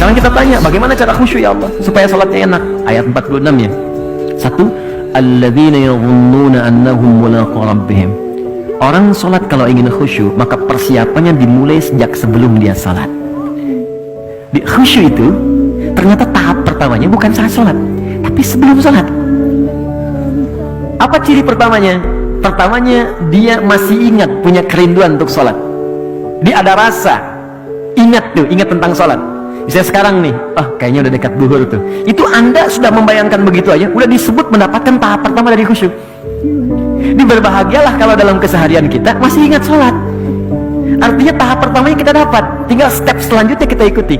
Sekarang kita tanya, bagaimana cara khusyuk ya Allah supaya salatnya enak? Ayat 46 ya. 1. Alladzina yadhunnuna annahum mulaqu rabbihim. Orang salat kalau ingin khusyuk, maka persiapannya dimulai sejak sebelum dia salat. Di khusyuk itu ternyata tahap pertamanya bukan saat salat, tapi sebelum salat. Apa ciri pertamanya? Pertamanya dia masih ingat, punya kerinduan untuk salat. Dia ada rasa ingat tentang salat. Misalnya sekarang nih, kayaknya udah dekat zuhur tuh. Itu Anda sudah membayangkan begitu aja, udah disebut mendapatkan tahap pertama dari khusyuk. Ini berbahagialah kalau dalam keseharian kita masih ingat sholat. Artinya tahap pertamanya kita dapat, tinggal step selanjutnya kita ikuti.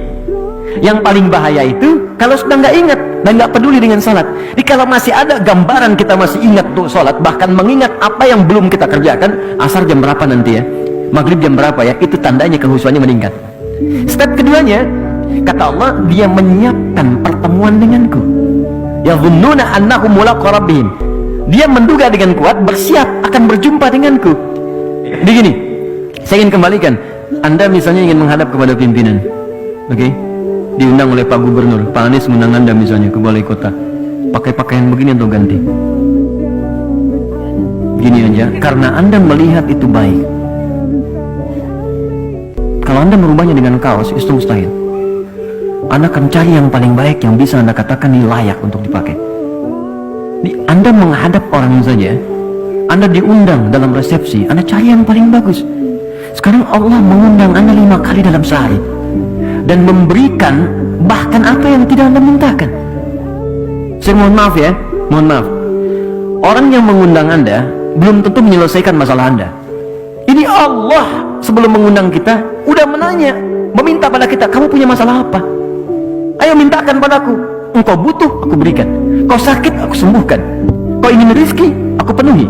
Yang paling bahaya itu kalau sudah nggak ingat dan nggak peduli dengan sholat. Jadi kalau masih ada gambaran kita masih ingat tuh sholat, bahkan mengingat apa yang belum kita kerjakan, asar jam berapa nanti ya, maghrib jam berapa ya, itu tandanya kehusuannya meningkat. Step keduanya, kata Allah, dia menyiapkan pertemuan denganku. Yadhunnuna annahum mulaqu rabbihim. Dia menduga dengan kuat, bersiap akan berjumpa denganku. Jadi gini, saya ingin kembalikan. Anda misalnya ingin menghadap kepada pimpinan, oke? Diundang oleh Pak Gubernur, Pak Anies mengundang Anda misalnya ke balai kota. Pakai pakaian begini atau ganti? Gini aja, karena Anda melihat itu baik. Kalau Anda merubahnya dengan kaos, itu mustahil. Anda akan cari yang paling baik yang bisa Anda katakan ini layak untuk dipakai. Anda menghadap orang saja, Anda diundang dalam resepsi, Anda cari yang paling bagus. Sekarang Allah mengundang Anda 5 kali dalam sehari dan memberikan bahkan apa yang tidak Anda mintakan. Saya mohon maaf ya, mohon maaf. Orang yang mengundang Anda belum tentu menyelesaikan masalah Anda. Ini Allah sebelum mengundang kita udah menanya, meminta pada kita, kamu punya masalah apa? Ayo mintakan padaku. Engkau butuh, aku berikan. Kau sakit, aku sembuhkan. Kau ingin rezeki, aku penuhi.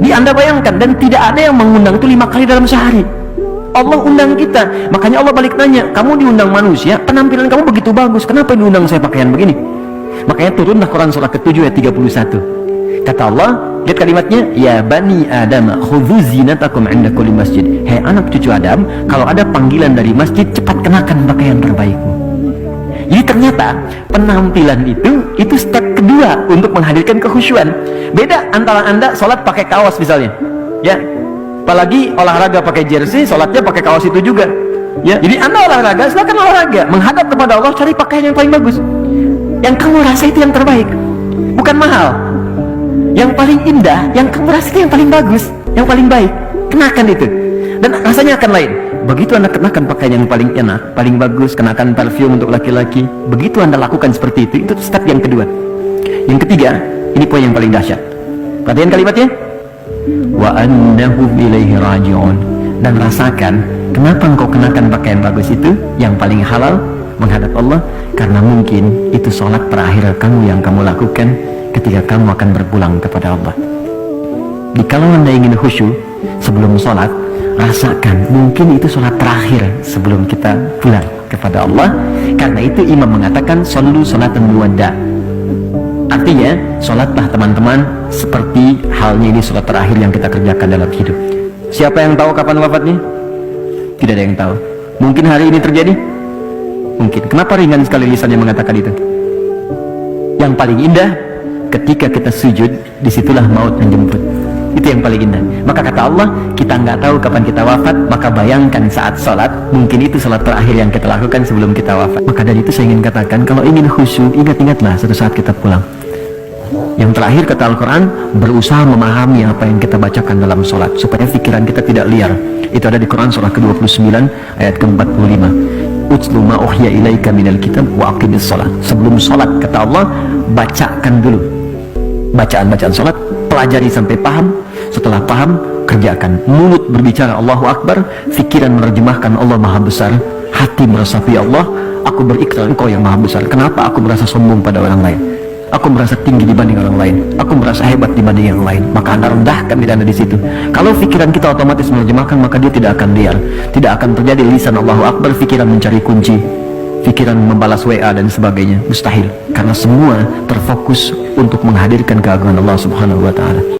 Di Anda bayangkan, dan tidak ada yang mengundang itu 5 kali dalam sehari. Allah undang kita. Makanya Allah balik nanya, kamu diundang manusia, penampilan kamu begitu bagus, kenapa diundang saya pakaian begini? Makanya turunlah Quran surah ke-7 ayat 31. Kata Allah, lihat kalimatnya, ya bani Adam khudhu zinatakum 'inda kulli masjid. Hei anak cucu Adam, kalau ada panggilan dari masjid, cepat kenakan pakaian terbaikmu. Jadi ternyata penampilan itu step kedua untuk menghadirkan kekhusyuan. Beda antara Anda sholat pakai kaos misalnya, ya, apalagi olahraga pakai jersey, sholatnya pakai kaos itu juga, ya. Jadi Anda olahraga, silakan olahraga, menghadap kepada Allah, cari pakaian yang paling bagus, yang kamu rasa itu yang terbaik, bukan mahal, yang paling indah, yang kamu rasa itu yang paling bagus, yang paling baik, kenakan itu, dan rasanya akan lain. Begitu Anda kenakan pakaian yang paling enak, paling bagus, kenakan parfum untuk laki-laki, begitu Anda lakukan seperti itu step yang kedua. Yang ketiga, ini poin yang paling dahsyat. Perhatian kalimatnya, wa annahum ilaihi raji'un. Dan rasakan, kenapa engkau kenakan pakaian bagus itu, yang paling halal, menghadap Allah, karena mungkin itu sholat terakhir kamu yang kamu lakukan ketika kamu akan berpulang kepada Allah. Kalau Anda ingin khusyuk sebelum sholat, rasakan mungkin itu sholat terakhir sebelum kita pulang kepada Allah. Karena itu imam mengatakan shollu sholatan muwadda. Artinya sholatlah teman-teman seperti halnya ini sholat terakhir yang kita kerjakan dalam hidup. Siapa yang tahu kapan wafatnya? Tidak ada yang tahu. Mungkin hari ini terjadi? Mungkin. Kenapa ringan sekali lisannya mengatakan itu? Yang paling indah ketika kita sujud, disitulah maut menjemput. Itu yang paling indah. Maka kata Allah, kita nggak tahu kapan kita wafat, maka bayangkan saat sholat, mungkin itu sholat terakhir yang kita lakukan sebelum kita wafat. Maka dari itu saya ingin katakan, kalau ingin khusyuk, ingat-ingatlah suatu saat kita pulang. Yang terakhir kata Al-Quran, berusaha memahami apa yang kita bacakan dalam sholat, supaya pikiran kita tidak liar. Itu ada di Quran surah ke-29 ayat ke-45. Utslu ma uhiya ilaika minal kitab wa aqimis sholat. Sebelum sholat kata Allah, bacakan dulu bacaan-bacaan sholat, pelajari sampai paham. Setelah paham, kerjakan. Mulut berbicara Allahu Akbar, pikiran menerjemahkan Allah Maha Besar, hati meresapi Allah, aku berikrar Engkau yang Maha Besar. Kenapa aku merasa sombong pada orang lain? Aku merasa tinggi dibanding orang lain. Aku merasa hebat dibanding yang lain. Maka Anda rendahkan diri Anda di situ. Kalau pikiran kita otomatis menerjemahkan, maka dia tidak akan liar. Tidak akan terjadi lisan Allahu Akbar, pikiran mencari kunci, pikiran membalas WA dan sebagainya. Mustahil. Karena semua terfokus untuk menghadirkan keagungan Allah Subhanahu wa Ta'ala.